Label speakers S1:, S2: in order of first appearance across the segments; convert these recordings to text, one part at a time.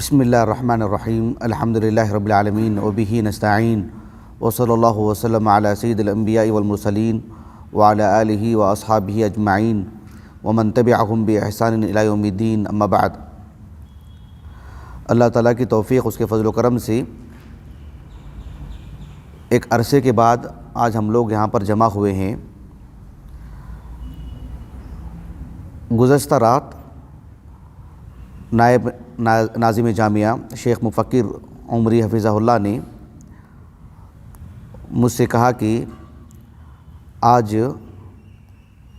S1: بسم اللہ الرحمن الرحیم الحمدللہ رب العالمین وبہ نستعین وصلی اللہ وسلم علی سید الانبیاء والمرسلین وعلی آلہ واصحابہ اجمعین ومن تبعہم بإحسان الی یوم الدین، اما بعد۔ اللہ تعالیٰ کی توفیق، اس کے فضل و کرم سے ایک عرصے کے بعد آج ہم لوگ یہاں پر جمع ہوئے ہیں۔ گزشتہ رات نائب ناظم جامعہ شیخ مفکر عمری حفظہ اللہ نے مجھ سے کہا کہ آج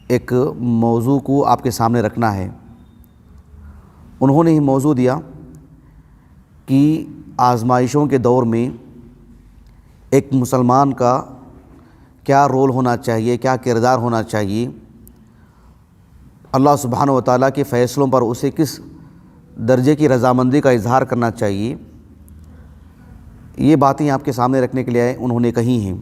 S1: ایک موضوع کو آپ کے سامنے رکھنا ہے۔ انہوں نے ہی موضوع دیا کہ آزمائشوں کے دور میں ایک مسلمان کا کیا رول ہونا چاہیے، کیا کردار ہونا چاہیے، اللہ سبحانہ و تعالیٰ کے فیصلوں پر اسے کس درجے کی رضامندی کا اظہار کرنا چاہیے۔ یہ باتیں آپ کے سامنے رکھنے کے لیے انہوں نے کہی ہیں۔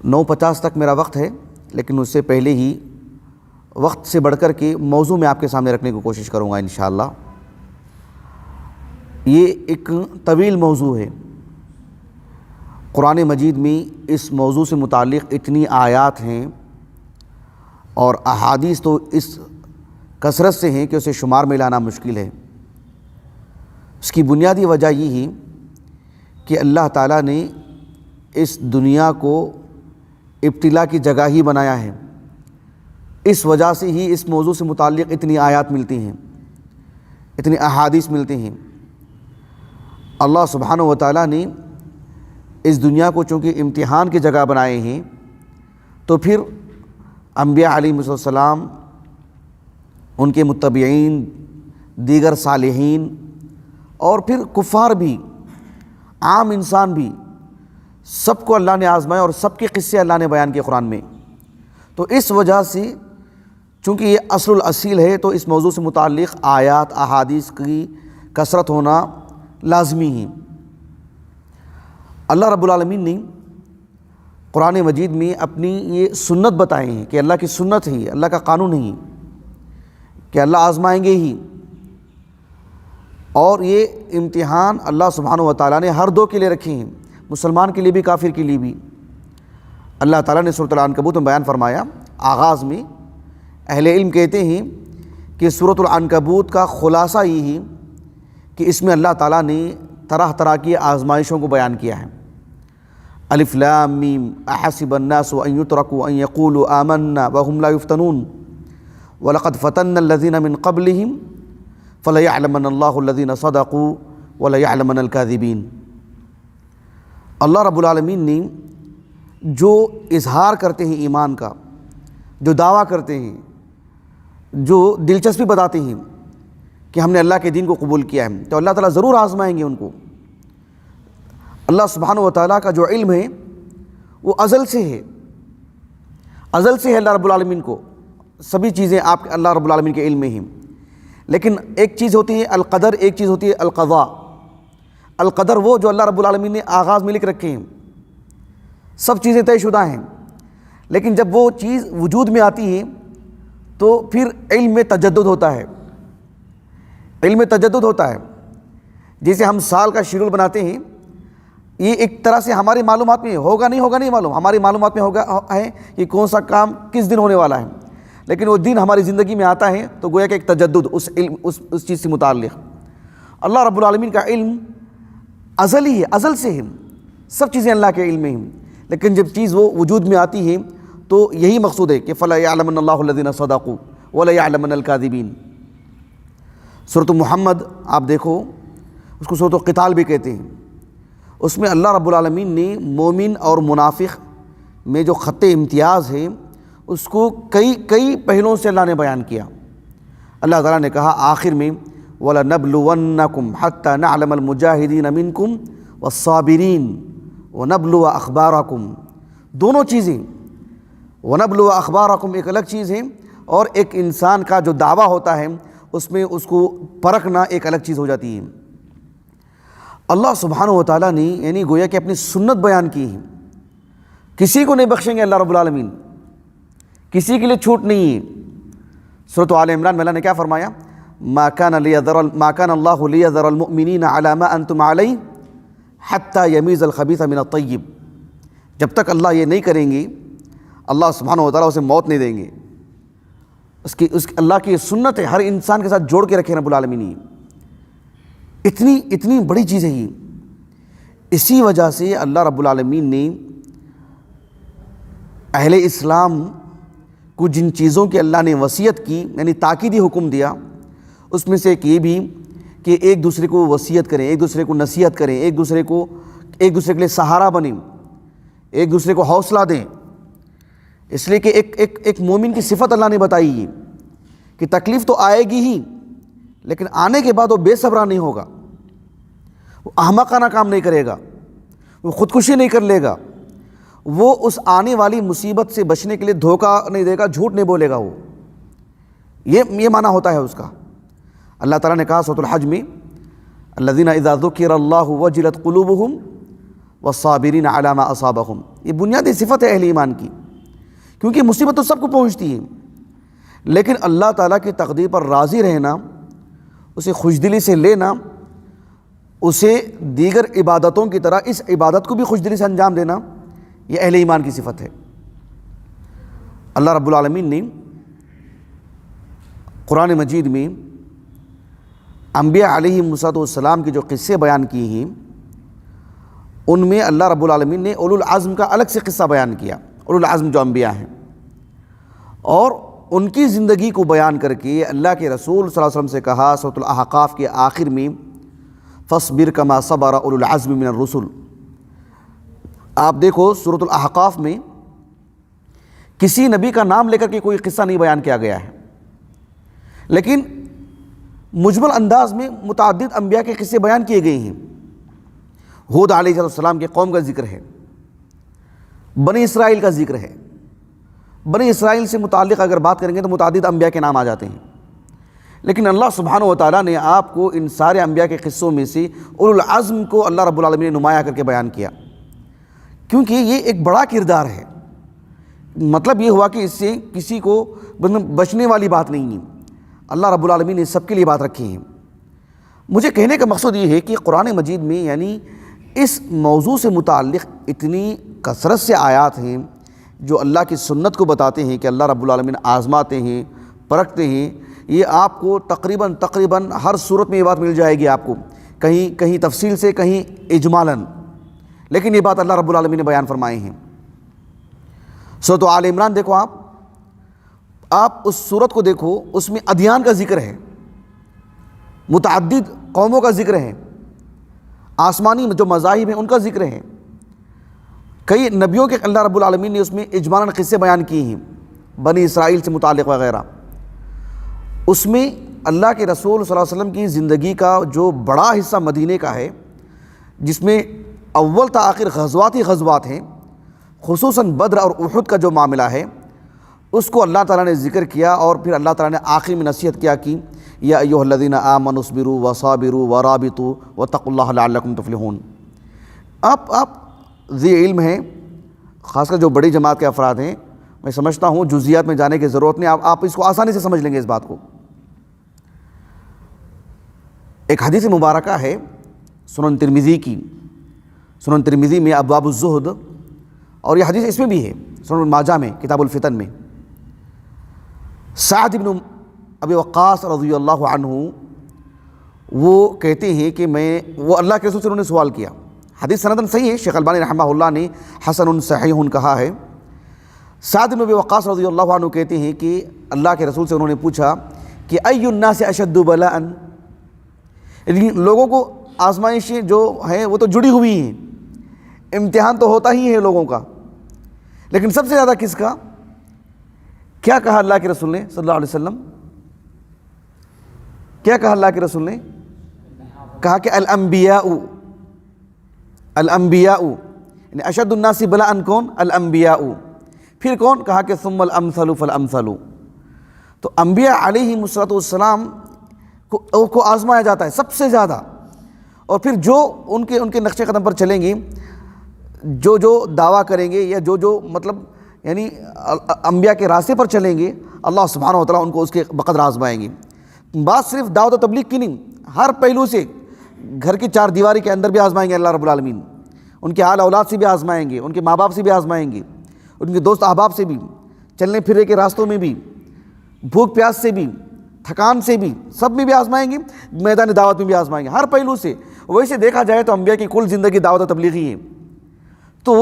S1: 9:50 تک میرا وقت ہے، لیکن اس سے پہلے ہی وقت سے بڑھ کر کے موضوع میں آپ کے سامنے رکھنے کی کوشش کروں گا انشاءاللہ۔ یہ ایک طویل موضوع ہے۔ قرآن مجید میں اس موضوع سے متعلق اتنی آیات ہیں اور احادیث تو اس کثرت سے ہیں کہ اسے شمار میں لانا مشکل ہے۔ اس کی بنیادی وجہ یہ ہے کہ اللہ تعالیٰ نے اس دنیا کو ابتلا کی جگہ ہی بنایا ہے۔ اس وجہ سے ہی اس موضوع سے متعلق اتنی آیات ملتی ہیں، اتنی احادیث ملتی ہیں۔ اللہ سبحانہ و تعالیٰ نے اس دنیا کو چونکہ امتحان کی جگہ بنائے ہیں، تو پھر انبیاء علیہ السلام، ان کے متبعین، دیگر صالحین اور پھر کفار بھی، عام انسان بھی، سب کو اللہ نے آزمایا اور سب کے قصے اللہ نے بیان کیے قرآن میں۔ تو اس وجہ سے چونکہ یہ اصل الاصیل ہے، تو اس موضوع سے متعلق آیات احادیث کی کثرت ہونا لازمی ہے۔ اللہ رب العالمین نے قرآن مجید میں اپنی یہ سنت بتائے ہیں کہ اللہ کی سنت ہے، اللہ کا قانون ہے کہ اللہ آزمائیں گے ہی، اور یہ امتحان اللہ سبحانہ و تعالیٰ نے ہر دو کے لیے رکھے ہیں، مسلمان کے لیے بھی، کافر کے لیے بھی۔ اللہ تعالیٰ نے سورۃ العنکبوت میں بیان فرمایا، آغاز میں اہل علم کہتے ہیں کہ سورۃ العنکبوت کا خلاصہ یہ ہے کہ اس میں اللہ تعالیٰ نے طرح طرح کی آزمائشوں کو بیان کیا ہے۔ الف لام میم احسب الناس ان یترکوا ان یقولوا آمنا وهم لا یفتنون وَلَقَدْ فَتَنَّا الَّذِينَ مِن قَبْلِهِمْ فَلَيَعْلَمَنَّ اللَّهُ الَّذِينَ صَدَقُوا وَلَيَعْلَمَنَّ الْكَاذِبِينَ۔ اللہ رب العالمین نے جو اظہار کرتے ہیں ایمان کا، جو دعویٰ کرتے ہیں، جو دلچسپی بتاتے ہیں کہ ہم نے اللہ کے دین کو قبول کیا ہے، تو اللہ تعالیٰ ضرور آزمائیں گے ان کو۔ اللہ سبحانہ و تعالیٰ کا جو علم ہے وہ ازل سے ہے، ازل سے ہے اللہ رب العالمین کو، سبھی چیزیں آپ اللہ رب العالمین کے علم میں ہیں۔ لیکن ایک چیز ہوتی ہے القدر، ایک چیز ہوتی ہے القضاء۔ القدر وہ جو اللہ رب العالمین نے آغاز میں لکھ رکھے ہیں، سب چیزیں طے شدہ ہیں، لیکن جب وہ چیز وجود میں آتی ہے تو پھر علم میں تجدد ہوتا ہے، علم میں تجدد ہوتا ہے۔ جیسے ہم سال کا شیڈول بناتے ہیں، یہ ایک طرح سے ہماری معلومات میں ہوگا نہیں معلوم، ہماری معلومات میں ہوگا ہے کہ کون سا کام کس دن ہونے والا ہے، لیکن وہ دن ہماری زندگی میں آتا ہے تو گویا کہ ایک تجدد اس علم اس چیز سے متعلق۔ اللہ رب العالمین کا علم ازلی ہے، ازل سے ہے، سب چیزیں اللہ کے علم میں ہیں، لیکن جب چیز وہ وجود میں آتی ہے تو یہی مقصود ہے کہ فَلَيَعْلَمَنَّ اللَّهُ الَّذِينَ صَدَقُوا وَلَيَعْلَمَنَّ الْكَاذِبِينَ۔ سورۃ محمد آپ دیکھو، اس کو سورۃ القتال بھی کہتے ہیں، اس میں اللہ رب العالمین نے مومن اور منافق میں جو خط امتیاز ہے اس کو کئی پہلوؤں سے اللہ نے بیان کیا۔ اللہ تعالیٰ نے کہا آخر میں وَلَنَبْلُوَنَّكُمْ حَتَّى نَعْلَمَ الْمُجَاهِدِينَ مِنْكُمْ وَالصَّابِرِينَ وَنَبْلُوَ أَخْبَارَكُمْ۔ دونوں چیزیں، وَنَبْلُوَ أَخْبَارَكُمْ ایک الگ چیز ہے، اور ایک انسان کا جو دعویٰ ہوتا ہے اس میں اس کو پرکھنا ایک الگ چیز ہو جاتی ہے۔ اللہ سبحانہ و تعالیٰ نے یعنی گویا کہ اپنی سنت بیان کی ہے، کسی کو نہیں بخشیں گے اللہ رب العالمین، کسی کے لیے چھوٹ نہیں ہے۔ سورۃ آل عمران میں اللہ نے کیا فرمایا؟ ما كان الله ليذر المؤمنين على ما انتم عليه حتى يميز الخبيث من الطيب. جب تک اللہ یہ نہیں کریں گے اللہ سبحانہ و تعالیٰ اسے موت نہیں دیں گے. اللہ کی سنت ہے ہر انسان کے ساتھ جوڑ کے رکھے رب العالمین. اتنی بڑی چیز ہے یہ. اسی وجہ سے اللہ رب العالمین نے اہل اسلام کو جن چیزوں کی اللہ نے وصیت کی یعنی تاکیدی حکم دیا اس میں سے ایک یہ بھی کہ ایک دوسرے کو وصیت کریں, ایک دوسرے کو نصیحت کریں, ایک دوسرے کے لیے سہارا بنیں, ایک دوسرے کو حوصلہ دیں. اس لیے کہ ایک مومن کی صفت اللہ نے بتائی ہے کہ تکلیف تو آئے گی ہی لیکن آنے کے بعد وہ بے صبرا نہیں ہوگا, وہ احمقانہ کام نہیں کرے گا, وہ خودکشی نہیں کر لے گا, وہ اس آنے والی مصیبت سے بچنے کے لیے دھوکہ نہیں دے گا, جھوٹ نہیں بولے گا. وہ یہ معنی ہوتا ہے اس کا. اللہ تعالیٰ نے کہا سورۃ الحج میں الذین اذا ذکر اللہ وجلت قلوبہم والصابرین علی ما اصابہم. یہ بنیادی صفت ہے اہل ایمان کی, کیونکہ مصیبت تو سب کو پہنچتی ہے لیکن اللہ تعالیٰ کی تقدیر پر راضی رہنا, اسے خوشدلی سے لینا, اسے دیگر عبادتوں کی طرح اس عبادت کو بھی خوشدلی سے انجام دینا, یہ اہل ایمان کی صفت ہے. اللہ رب العالمین نے قرآن مجید میں انبیاء علیہم السلام کے جو قصے بیان کیے ہیں ان میں اللہ رب العالمین نے اولو العزم کا الگ سے قصہ بیان کیا. اولو العزم جو انبیاء ہیں اور ان کی زندگی کو بیان کر کے اللہ کے رسول صلی اللہ علیہ وسلم سے کہا سورۃ الاحقاف کے آخر میں فاصبر کما صبر اولو العزم من الرسل. آپ دیکھو سورۃ الاحقاف میں کسی نبی کا نام لے کر کے کوئی قصہ نہیں بیان کیا گیا ہے لیکن مجمل انداز میں متعدد انبیاء کے قصے بیان کیے گئے ہیں. ہود علیہ السلام کے قوم کا ذکر ہے, بنی اسرائیل کا ذکر ہے. بنی اسرائیل سے متعلق اگر بات کریں گے تو متعدد انبیاء کے نام آ جاتے ہیں لیکن اللہ سبحانہ و تعالیٰ نے آپ کو ان سارے انبیاء کے قصوں میں سے اولو العزم کو اللہ رب العالمین نے نمایاں کر کے بیان کیا کیونکہ یہ ایک بڑا کردار ہے. مطلب یہ ہوا کہ اس سے کسی کو بچنے والی بات نہیں ہے, اللہ رب العالمین نے سب کے لیے بات رکھی ہے. مجھے کہنے کا مقصد یہ ہے کہ قرآن مجید میں یعنی اس موضوع سے متعلق اتنی کثرت سے آیات ہیں جو اللہ کی سنت کو بتاتے ہیں کہ اللہ رب العالمین آزماتے ہیں, پرکھتے ہیں. یہ آپ کو تقریباً ہر صورت میں یہ بات مل جائے گی آپ کو, کہیں تفصیل سے, کہیں اجمالاً, لیکن یہ بات اللہ رب العالمین نے بیان فرمائے ہیں. سورۃ آل عمران دیکھو آپ اس صورت کو دیکھو, اس میں ادیان کا ذکر ہے, متعدد قوموں کا ذکر ہے, آسمانی جو مذاہب ہیں ان کا ذکر ہے, کئی نبیوں کے اللہ رب العالمین نے اس میں اجمالاً قصے بیان کیے ہیں بنی اسرائیل سے متعلق وغیرہ. اس میں اللہ کے رسول صلی اللہ علیہ وسلم کی زندگی کا جو بڑا حصہ مدینے کا ہے جس میں اول تا آخر غزوات ہی غزوات ہیں, خصوصاً بدر اور احد کا جو معاملہ ہے اس کو اللہ تعالیٰ نے ذکر کیا اور پھر اللہ تعالیٰ نے آخر میں نصیحت کیا کہ یا ایھا الذین آمنوا اصبروا وصابروا ورابطوا واتقوا اللہ لعلکم تفلحون. آپ ذی علم ہیں, خاص کر جو بڑی جماعت کے افراد ہیں, میں سمجھتا ہوں جزیات میں جانے کی ضرورت نہیں, آپ اس کو آسانی سے سمجھ لیں گے اس بات کو. ایک حدیث مبارکہ ہے سنن ترمذی کی, سنن ترمذی میں ابواب الزہد, اور یہ حدیث اس میں بھی ہے سنن ماجہ میں کتاب الفتن میں. سعد بن ابی وقاص رضی اللہ عنہ وہ کہتے ہیں کہ وہ اللہ کے رسول سے انہوں نے سوال کیا, حدیث سندن صحیح ہے, شیخ البانی رحمہ اللہ نے حسن صحیح کہا ہے. سعد بن ابی وقاص رضی اللہ عنہ کہتے ہیں کہ اللہ کے رسول سے انہوں نے پوچھا کہ ای الناس اشد بلاء, لوگوں کو آزمائشیں جو ہیں وہ تو جڑی ہوئی ہیں, امتحان تو ہوتا ہی ہے لوگوں کا, لیکن سب سے زیادہ کس کا؟ کیا کہا اللہ کے رسول نے صلی اللہ علیہ وسلم, کیا کہا اللہ کے رسول نے؟ کہا کہ الانبیاء یعنی اشد الناس بلاء کون؟ الانبیاء. پھر کون؟ کہا کہ ثم الامثل فالامثل. تو انبیاء علیہم السلام کو آزمایا جاتا ہے سب سے زیادہ, اور پھر جو ان کے نقش قدم پر چلیں گے, جو دعویٰ کریں گے یا جو مطلب یعنی انبیاء کے راستے پر چلیں گے, اللہ سبحانہ و تعالیٰ ان کو اس کے بقدر آزمائیں گے. بات صرف دعوت و تبلیغ کی نہیں، ہر پہلو سے، گھر کی چار دیواری کے اندر بھی آزمائیں گے اللہ رب العالمین، ان کے آل اولاد سے بھی آزمائیں گے، ان کے ماں باپ سے بھی آزمائیں گے، ان کے دوست احباب سے بھی، چلنے پھرنے کے راستوں میں بھی، بھوک پیاس سے بھی، تھکان سے بھی، سب میں بھی آزمائیں گے، میدان دعوت میں بھی آزمائیں گے، ہر پہلو سے۔ ویسے دیکھا جائے تو انبیاء کی کل زندگی دعوت و تبلیغی ہے، تو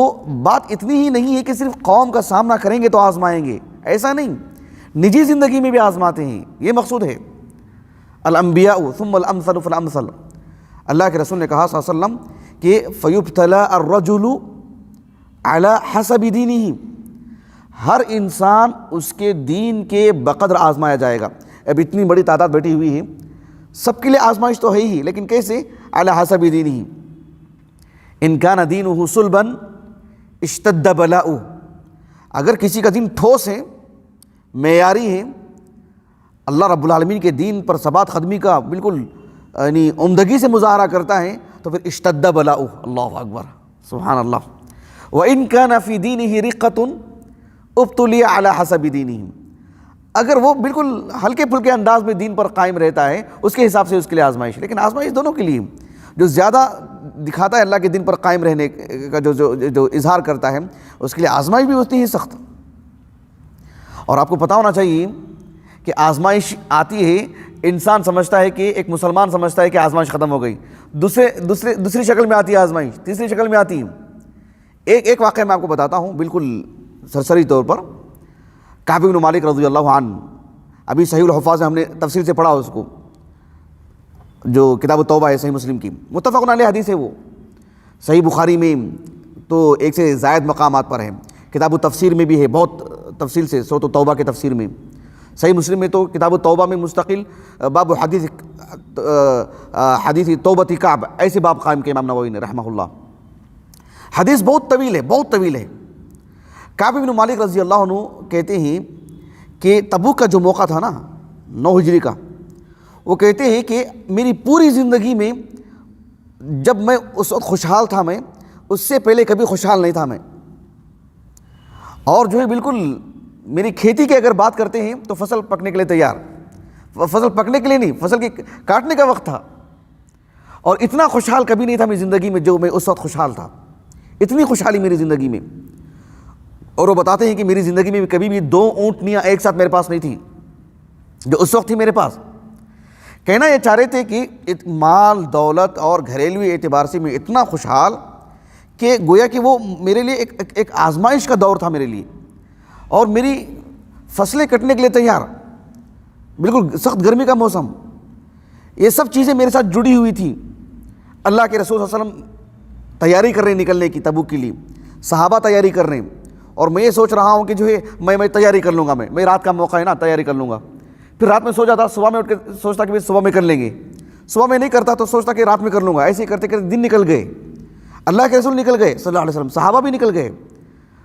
S1: بات اتنی ہی نہیں ہے کہ صرف قوم کا سامنا کریں گے تو آزمائیں گے، ایسا نہیں، نجی زندگی میں بھی آزماتے ہیں، یہ مقصود ہے۔ الانبیاء ثم الامثل فالامثل، اللہ کے رسول نے کہا صلی اللہ علیہ وسلم کہ فیبتلی الرجل علی حسب دینہ، ہر انسان اس کے دین کے بقدر آزمایا جائے گا۔ اب اتنی بڑی تعداد بیٹھی ہوئی ہے، سب کے لیے آزمائش تو ہے ہی، لیکن کیسے؟ علی حسب دینہ، ان کان دینہ صلبا اشتد بلاؤہ، اگر کسی کا دین ٹھوس ہے، معیاری ہے، اللہ رب العالمین کے دین پر ثبات قدمی کا بالکل یعنی عمدگی سے مظاہرہ کرتا ہے، تو پھر اشتد بلاؤہ، اللہ اکبر، سبحان اللہ۔ وَإِن كَانَ فِي دِينِهِ رِقَّةٌ ابْتُلِيَ عَلَى حَسَبِ دِينِهِ، اگر وہ بالکل ہلکے پھلکے انداز میں دین پر قائم رہتا ہے، اس کے حساب سے اس کے لیے آزمائش، لیکن آزمائش دونوں کے لیے، جو زیادہ دکھاتا ہے اللہ کے دین پر قائم رہنے کا جو اظہار کرتا ہے، اس کے لیے آزمائش بھی اتنی ہی سخت۔ اور آپ کو پتہ ہونا چاہیے کہ آزمائش آتی ہے، انسان سمجھتا ہے کہ ایک مسلمان سمجھتا ہے کہ آزمائش ختم ہو گئی، دوسری شکل میں آتی ہے آزمائش، تیسری شکل میں آتی ہے۔ ایک واقعہ میں آپ کو بتاتا ہوں بالکل سرسری طور پر۔ کعب بن مالک رضی اللہ عنہ، ابھی صحیح الحفاظ میں ہم نے تفصیل سے پڑھا اس کو، جو کتاب التوبہ ہے صحیح مسلم کی، متفق علیہ حدیث ہے وہ، صحیح بخاری میں تو ایک سے زائد مقامات پر ہے، کتاب التفسیر میں بھی ہے بہت تفصیل سے، سورۃ التوبہ کے تفسیر میں، صحیح مسلم میں تو کتاب التوبہ میں مستقل باب حدیث توبۃ کعب، ایسے باب قائم کیا امام نووی نے رحمہ اللہ۔ حدیث بہت طویل ہے، بہت طویل ہے۔ کعب بن مالک رضی اللہ عنہ کہتے ہیں کہ تبوک کا جو موقع تھا نا 9 ہجری کا، وہ کہتے ہیں کہ میری پوری زندگی میں جب میں اس وقت خوشحال تھا، میں اس سے پہلے کبھی خوشحال نہیں تھا میں، اور جو ہے بالکل میری کھیتی کی اگر بات کرتے ہیں تو فصل پکنے کے لیے تیار، فصل پکنے کے لیے نہیں، فصل کے کاٹنے کا وقت تھا، اور اتنا خوشحال کبھی نہیں تھا میری زندگی میں جو میں اس وقت خوشحال تھا، اتنی خوشحالی میری زندگی میں۔ اور وہ بتاتے ہیں کہ میری زندگی میں کبھی بھی 2 اونٹنیاں ایک ساتھ میرے پاس نہیں تھی جو اس وقت تھی میرے پاس۔ کہنا یہ چاہ رہے تھے کہ مال دولت اور گھریلوی اعتبار سے میں اتنا خوشحال کہ گویا کہ وہ میرے لیے ایک آزمائش کا دور تھا میرے لیے، اور میری فصلیں کٹنے کے لیے تیار، بالکل سخت گرمی کا موسم، یہ سب چیزیں میرے ساتھ جڑی ہوئی تھیں۔ اللہ کے رسول صلی اللہ علیہ وسلم تیاری کر رہے ہیں نکلنے کی تبوک کے لیے، صحابہ تیاری کر رہے ہیں، اور میں یہ سوچ رہا ہوں کہ جو ہے میں تیاری کر لوں گا، میں رات کا موقع ہے نا، تیاری کر لوں گا، پھر رات میں سو جاتا، صبح میں اٹھ کے سوچتا کہ صبح میں کر لیں گے، صبح میں نہیں کرتا تو سوچتا کہ رات میں کر لوں گا، ایسے ہی کرتے کرتے دن نکل گئے، اللہ کے رسول نکل گئے صلی اللہ علیہ وسلم، صحابہ بھی نکل گئے،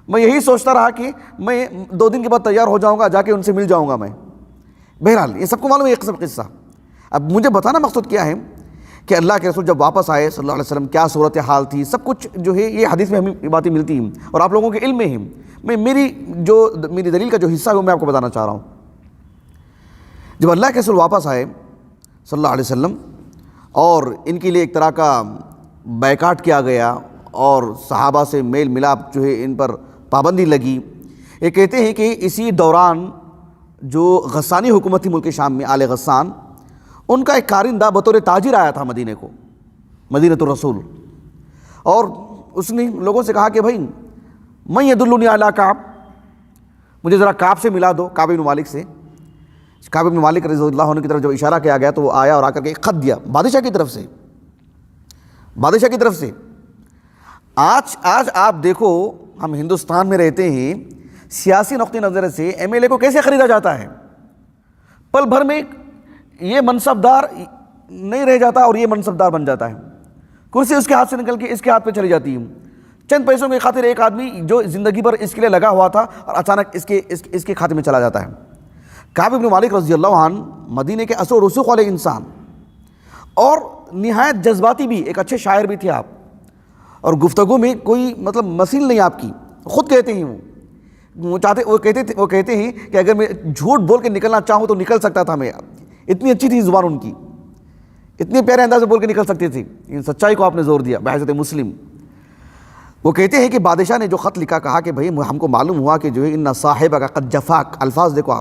S1: میں یہی سوچتا رہا کہ میں 2 دن کے بعد تیار ہو جاؤں گا، جا کے ان سے مل جاؤں گا میں۔ بہرحال یہ سب کو معلوم ہے یہ قصہ۔ اب مجھے بتانا مقصود کیا ہے کہ اللہ کے رسول جب واپس آئے صلی اللہ علیہ وسلم کیا صورت حال تھی، سب کچھ جو ہے یہ حدیث میں ہمیں یہ باتیں ملتی ہیں اور آپ لوگوں کے علم میں ہیں۔ میں میری دلیل کا جو حصہ ہے وہ میں آپ کو بتانا چاہ رہا ہوں۔ جب اللہ کے رسول واپس آئے صلی اللہ علیہ وسلم اور ان کے لیے ایک طرح کا بائیکاٹ کیا گیا اور صحابہ سے میل ملاپ جو ہے ان پر پابندی لگی، یہ کہتے ہیں کہ اسی دوران جو غسانی حکومت تھی ملک شام میں، آل غسان، ان کا ایک کارندہ بطور تاجر آیا تھا مدینے کو، مدینۃ الرسول، اور اس نے لوگوں سے کہا کہ بھائی من یدلنی علی کعب، مجھے ذرا کعب سے ملا دو، کعب بن مالک سے۔ کعب بن مالک رضی اللہ عنہ کی طرف جب اشارہ کیا گیا تو وہ آیا اور آ کر کے ایک خط دیا بادشاہ کی طرف سے۔ آج آپ دیکھو ہم ہندوستان میں رہتے ہیں، سیاسی نقطہ نظر سے ایم ایل اے کو کیسے خریدا جاتا ہے، پل بھر میں یہ منصبدار نہیں رہ جاتا اور یہ منصبدار بن جاتا ہے، کرسی اس کے ہاتھ سے نکل کے اس کے ہاتھ پہ چلی جاتی ہے، چند پیسوں کی خاطر ایک آدمی جو زندگی بھر اس کے لیے لگا ہوا تھا اور اچانک اس کے کھاتے میں چلا جاتا ہے۔ کعب بن مالک رضی اللہ عنہ مدینے کے اثر و رسوخ والے انسان اور نہایت جذباتی بھی، ایک اچھے شاعر بھی تھے آپ، اور گفتگو میں کوئی مثیل نہیں آپ کی، خود کہتے ہیں وہ کہتے ہیں کہ اگر میں جھوٹ بول کے نکلنا چاہوں تو نکل سکتا تھا میں، اتنی اچھی تھی زبان ان کی، اتنے پیارے انداز سے بول کے نکل سکتے تھے، ان سچائی کو آپ نے زور دیا بحیثیت مسلم۔ وہ کہتے ہیں کہ بادشاہ نے جو خط لکھا، کہا کہ بھائی ہم کو معلوم ہوا کہ جو ہے ان صاحبہ کا قد جفاک، الفاظ دیکھو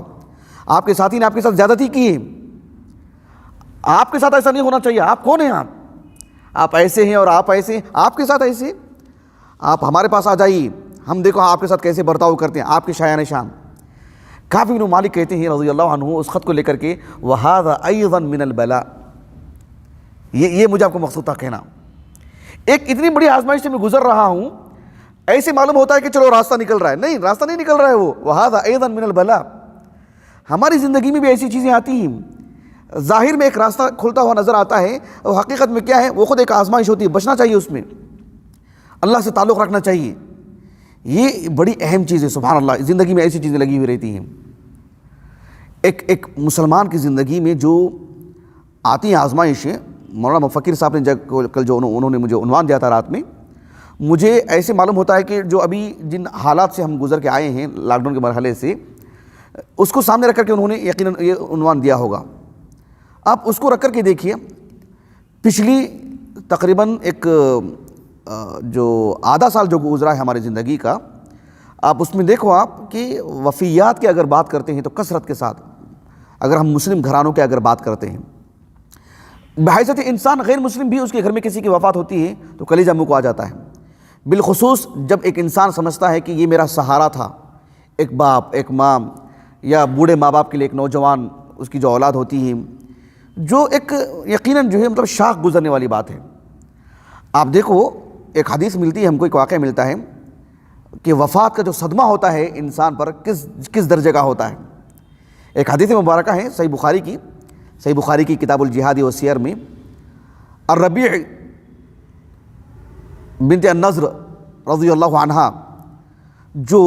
S1: آپ کے ساتھی نے آپ کے ساتھ زیادتی کی ہے، آپ کے ساتھ ایسا نہیں ہونا چاہیے، آپ کون ہیں؟ آپ ایسے ہیں اور آپ ایسے ہیں، آپ کے ساتھ ایسے، آپ ہمارے پاس آ جائیے، ہم دیکھو آپ کے ساتھ کیسے برتاؤ کرتے ہیں، آپ کے شایان شان۔ کعب بن مالک کہتے ہیں رضی اللہ عنہ اس خط کو لے کر کے وَهَذَا أَيْضًا مِنَ الْبَلَاءِ، یہ مجھے آپ کو مقصود تھا کہنا، ایک اتنی بڑی آزمائش سے میں گزر رہا ہوں، ایسے معلوم ہوتا ہے کہ چلو راستہ نکل رہا ہے، نہیں راستہ نہیں نکل رہا ہے، وہ وَهَذَا أَيْضًا مِنَ الْبَلَاءِ۔ ہماری زندگی میں بھی ایسی چیزیں آتی ہیں، ظاہر میں ایک راستہ کھلتا ہوا نظر آتا ہے، اور حقیقت میں کیا ہے، وہ خود ایک آزمائش ہوتی ہے، بچنا چاہیے اس میں، اللہ سے تعلق رکھنا چاہیے، یہ بڑی اہم چیز ہے۔ سبحان اللہ، زندگی میں ایسی چیزیں لگی ہوئی رہتی ہیں۔ ایک مسلمان کی زندگی میں جو آتی ہیں آزمائشیں، مولانا مفکر صاحب نے کل جو انہوں نے مجھے عنوان دیا تھا رات میں، مجھے ایسے معلوم ہوتا ہے کہ جو ابھی جن حالات سے ہم گزر کے آئے ہیں لاک ڈاؤن کے مرحلے سے، اس کو سامنے رکھ کر کے انہوں نے یقیناً یہ عنوان دیا ہوگا۔ آپ اس کو رکھ کر کے دیکھیے، پچھلی تقریباً ایک جو آدھا سال جو گزرا ہے ہماری زندگی کا، آپ اس میں دیکھو آپ کہ وفیات کی اگر بات کرتے ہیں تو کثرت کے ساتھ، اگر ہم مسلم گھرانوں کے اگر بات کرتے ہیں، بحیثیت انسان غیر مسلم بھی اس کے گھر میں کسی کی وفات ہوتی ہے تو کلیجہ منہ کو آ جاتا ہے، بالخصوص جب ایک انسان سمجھتا ہے کہ یہ میرا سہارا تھا، ایک باپ، ایک ماں، یا بوڑھے ماں باپ کے لیے ایک نوجوان، اس کی جو اولاد ہوتی ہے، جو ایک یقیناً جو ہے مطلب شاخ گزرنے والی بات ہے۔ آپ دیکھو ایک حدیث ملتی ہے ہم کو، ایک واقعہ ملتا ہے کہ وفات کا جو صدمہ ہوتا ہے انسان پر کس درجے کا ہوتا ہے۔ ایک حدیث مبارکہ ہے صحیح بخاری کی کتاب الجہاد والسیر میں، الربیع بنت النضر رضی اللہ عنہا، جو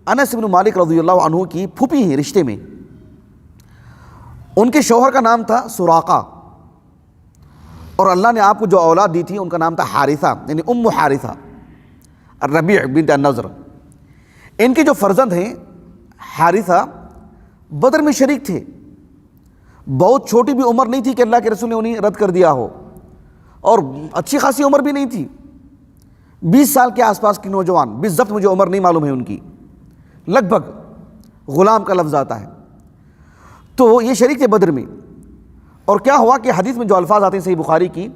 S1: انس بن مالک رضی اللہ عنہ کی پھوپھی ہیں رشتے میں، ان کے شوہر کا نام تھا سراقہ، اور اللہ نے آپ کو جو اولاد دی تھی ان کا نام تھا حارثہ، یعنی ام حارثہ، الربیع بنت النضر۔ ان کے جو فرزند ہیں حارثہ بدر میں شریک تھے، بہت چھوٹی بھی عمر نہیں تھی کہ اللہ کے رسول نے انہیں رد کر دیا ہو، اور اچھی خاصی عمر بھی نہیں تھی، 20 سال کے آس پاس کی نوجوان، بالضبط مجھے عمر نہیں معلوم ہے ان کی، لگ بھگ غلام کا لفظ آتا ہے۔ تو یہ شریک تھے بدر میں، اور کیا ہوا کہ حدیث میں جو الفاظ آتے ہیں صحیح بخاری کی،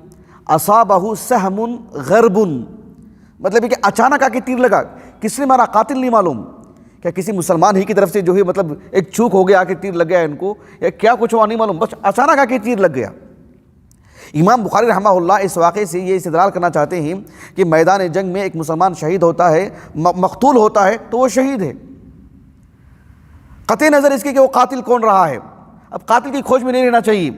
S1: اصابہ سہم غرب، مطلب یہ کہ اچانک آ کے تیر لگا، کس نے مارا قاتل نہیں معلوم، کیا کسی مسلمان ہی کی طرف سے جو ہے مطلب ایک چوک ہو گیا آ کے تیر لگ گیا ان کو، یا کیا کچھ ہوا نہیں معلوم، بس اچانک آ کے تیر لگ گیا۔ امام بخاری رحمہ اللہ اس واقعے سے یہ استدلال کرنا چاہتے ہیں کہ میدان جنگ میں ایک مسلمان شہید ہوتا ہے، مقتول ہوتا ہے تو وہ شہید ہے، قطع نظر اس کے کہ وہ قاتل کون رہا ہے، اب قاتل کی کھوج میں نہیں رہنا چاہیے۔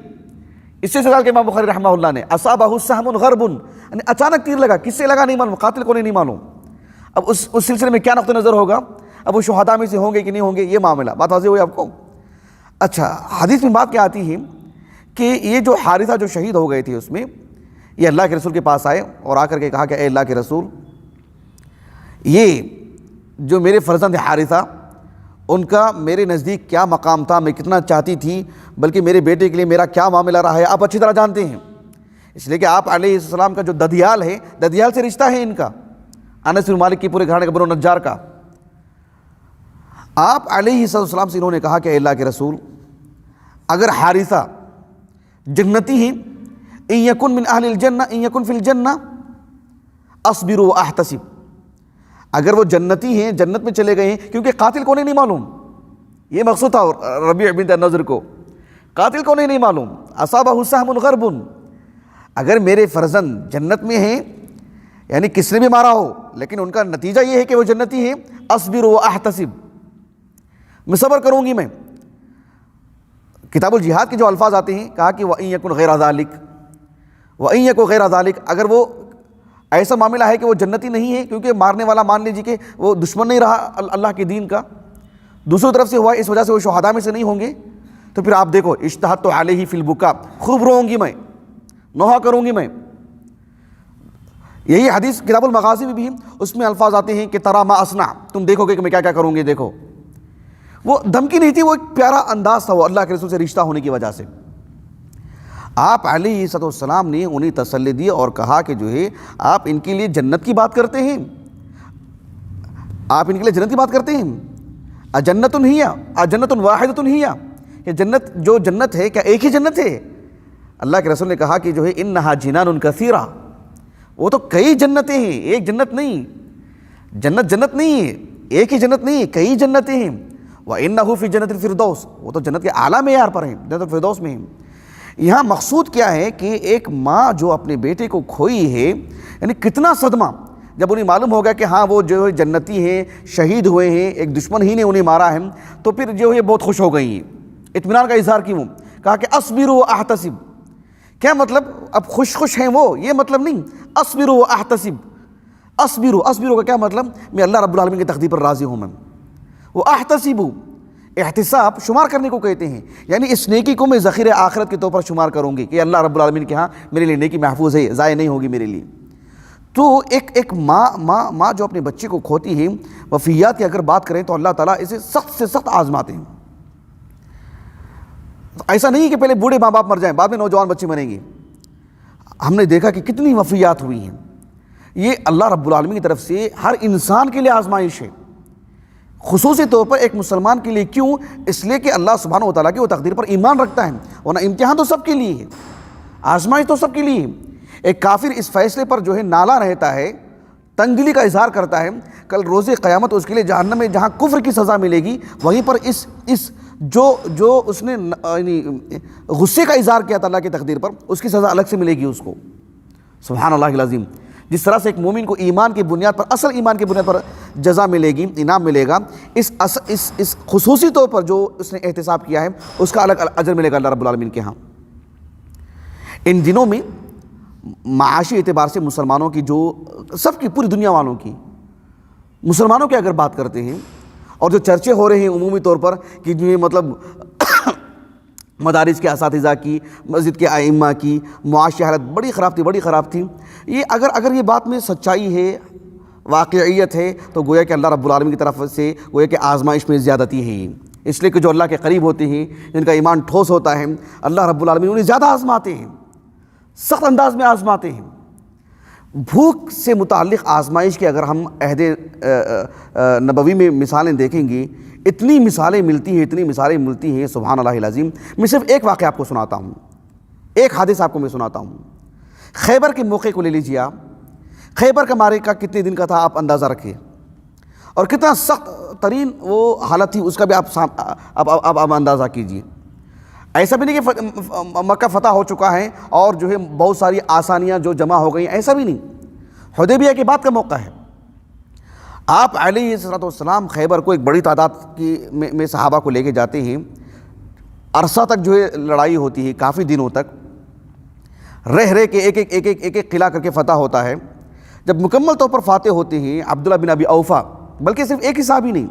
S1: اس سے استدلال کہ امام بخاری رحمہ اللہ نے اصابہ سہم غرب، یعنی اچانک تیر لگا، کس سے لگا نہیں معلوم، قاتل کو نہیں معلوم۔ اب اس سلسلے میں کیا نقطہ نظر ہوگا، اب وہ شہداء میں سے ہوں گے کہ نہیں ہوں گے، یہ معاملہ بات واضح ہوئی آپ کو۔ اچھا، حدیث میں بات کیا آتی ہے کہ یہ جو حارثہ جو شہید ہو گئے تھے، اس میں یہ اللہ کے رسول کے پاس آئے اور آ کر کے کہا کہ اے اللہ کے رسول، یہ جو میرے فرزند حارثہ، ان کا میرے نزدیک کیا مقام تھا، میں کتنا چاہتی تھی، بلکہ میرے بیٹے کے لیے میرا کیا معاملہ رہا ہے، آپ اچھی طرح جانتے ہیں، اس لیے کہ آپ علیہ السلام کا جو ددیال ہے، ددیال سے رشتہ ہے ان کا، انس بن مالک کی پورے گھرانے کا، بنو نجار کا۔ آپ علیہ السلام سے انہوں نے کہا کہ اے اللہ کے رسول، اگر حارثہ جنتی ہیں، ان یکن من اہل الجنہ ان یکن فی الجنہ اصبر و احتسب، اگر وہ جنتی ہیں، جنت میں چلے گئے ہیں، کیونکہ قاتل کو نہیں معلوم، یہ مقصود تھا ربیع بنت النضر کو، قاتل کو نہیں معلوم، اصابہ سہم غرب، اگر میرے فرزند جنت میں ہیں، یعنی کس نے بھی مارا ہو لیکن ان کا نتیجہ یہ ہے کہ وہ جنتی ہیں، اصبر و احتسب، میں صبر کروں گی میں۔ کتاب الجہاد کے جو الفاظ آتے ہیں، کہا کہ وَإِن يَكُنْ غَيْرَ ذَلِكَ، وَإِن يَكُنْ غَيْرَ ذَلِكَ، اگر وہ ایسا معاملہ ہے کہ وہ جنتی نہیں ہے، کیونکہ مارنے والا مان لیجیے کہ وہ دشمن نہیں رہا اللہ کے دین کا، دوسری طرف سے ہوا اس وجہ سے وہ شہداء میں سے نہیں ہوں گے، تو پھر آپ دیکھو اجتہدت علیہ فی البکا، خوب روؤں گی میں، نوحہ کروں گی میں۔ یہی حدیث کتاب المغازی میں بھی اس میں الفاظ آتے ہیں کہ ترا ما اصنع، تم دیکھو گے کہ میں کیا کیا کروں گی، دیکھو وہ دھمکی نہیں تھی، وہ ایک پیارا انداز تھا وہ اللہ کے رسول سے رشتہ ہونے کی وجہ سے۔ آپ علیہ السلام نے انہیں تسلی دی اور کہا کہ جو ہے آپ ان کے لیے جنت کی بات کرتے ہیں، آپ ان کے لیے جنت کی بات کرتے ہیں، اجنت ہی اجنت واحدۃ ہی، کہ جنت جو جنت ہے کیا ایک ہی جنت ہے؟ اللہ کے رسول نے کہا کہ جو ہے انہا جنان کثیرہ، وہ تو کئی جنتیں ہیں، ایک جنت نہیں، جنت نہیں ہے، ایک ہی جنت نہیں ہے، کئی جنتیں ہیں۔ وَإِنَّهُ فِي جَنَّةِ الْفِرْدَوْسِ، وہ تو جنت کے اعلیٰ معیار پر ہیں، جنت الفردوس میں ہیں۔ یہاں مقصود کیا ہے کہ ایک ماں جو اپنے بیٹے کو کھوئی ہے، یعنی کتنا صدمہ جب انہیں معلوم ہو گیا کہ ہاں وہ جو ہے جنتی ہیں، شہید ہوئے ہیں، ایک دشمن ہی نے انہیں مارا ہے، تو پھر جو ہے بہت خوش ہو گئی ہیں، اطمینان کا اظہار کی، وہ کہا کہ اصبروا واحتسب، کیا مطلب اب خوش ہیں وہ، یہ مطلب نہیں، اصبروا واحتسب، اصبروا کا کیا مطلب، میں اللہ رب العالمین کی تقدیر پر راضی ہوں، میں وہ احتسب، احتساب شمار کرنے کو کہتے ہیں، یعنی اس نیکی کو میں ذخیرہ آخرت کے طور پر شمار کروں گی کہ اللہ رب العالمین کے ہاں میرے لیے نیکی محفوظ ہے، ضائع نہیں ہوگی میرے لیے۔ تو ایک ماں جو اپنے بچے کو کھوتی ہے، وفیات کی اگر بات کریں تو اللہ تعالیٰ اسے سخت سے سخت آزماتے ہیں۔ ایسا نہیں کہ پہلے بوڑھے ماں باپ مر جائیں بعد میں نوجوان بچے مریں گے، ہم نے دیکھا کہ کتنی وفیات ہوئی ہیں۔ یہ اللہ رب العالمین کی طرف سے ہر انسان کے لیے آزمائش ہے، خصوصی طور پر ایک مسلمان کے لیے۔ کیوں؟ اس لیے کہ اللہ سبحانہ و تعالیٰ کی وہ تقدیر پر ایمان رکھتا ہے، ورنہ امتحان تو سب کے لیے ہے، آزمائش تو سب کے لیے ہے۔ ایک کافر اس فیصلے پر جو ہے نالا رہتا ہے، تنگدلی کا اظہار کرتا ہے، کل روز قیامت اس کے لیے جہنم میں جہاں کفر کی سزا ملے گی، وہیں پر اس جو اس نے غصے کا اظہار کیا تھا اللہ کی تقدیر پر، اس کی سزا الگ سے ملے گی اس کو۔ سبحان اللہ العظیم۔ جس طرح سے ایک مومن کو ایمان کی بنیاد پر، اصل ایمان کی بنیاد پر جزا ملے گی، انعام ملے گا، اس خصوصی طور پر جو اس نے احتساب کیا ہے اس کا الگ اجر ملے گا اللہ رب العالمین کے ہاں۔ ان دنوں میں معاشی اعتبار سے مسلمانوں کی جو سب کی پوری دنیا والوں کی، مسلمانوں کی اگر بات کرتے ہیں، اور جو چرچے ہو رہے ہیں عمومی طور پر کہ جو مطلب مدارس کے اساتذہ کی، مسجد کے ائمہ کی معاشی حالت بڑی خراب تھی، یہ اگر یہ بات میں سچائی ہے، واقعیت ہے، تو گویا کہ اللہ رب العالمین کی طرف سے گویا کہ آزمائش میں زیادتی ہے، اس لیے کہ جو اللہ کے قریب ہوتے ہیں، جن کا ایمان ٹھوس ہوتا ہے، اللہ رب العالمین انہیں زیادہ آزماتے ہیں، سخت انداز میں آزماتے ہیں۔ بھوک سے متعلق آزمائش کی اگر ہم عہد نبوی میں مثالیں دیکھیں گے، اتنی مثالیں ملتی ہیں سبحان اللہ العظیم۔ میں صرف ایک واقعہ آپ کو سناتا ہوں، ایک حادثہ آپ کو میں سناتا ہوں۔ خیبر کے موقع کو لے لیجیے آپ، خیبر کا معرکہ کتنے دن کا تھا آپ اندازہ رکھیے، اور کتنا سخت ترین وہ حالت تھی اس کا بھی آپ اندازہ کیجیے۔ ایسا بھی نہیں کہ مکہ فتح ہو چکا ہے اور جو ہے بہت ساری آسانیاں جو جمع ہو گئی ہیں، ایسا بھی نہیں، حدیبیہ کے بعد کا موقع ہے۔ آپ علیہ السلام خیبر کو ایک بڑی تعداد میں صحابہ کو لے کے جاتے ہیں، عرصہ تک جو ہے لڑائی ہوتی ہے، کافی دنوں تک رہ کے ایک قلعہ کر کے فتح ہوتا ہے۔ جب مکمل طور پر فاتح ہوتے ہیں عبداللہ بن ابی اوفا، بلکہ صرف ایک ہی صحابی نہیں،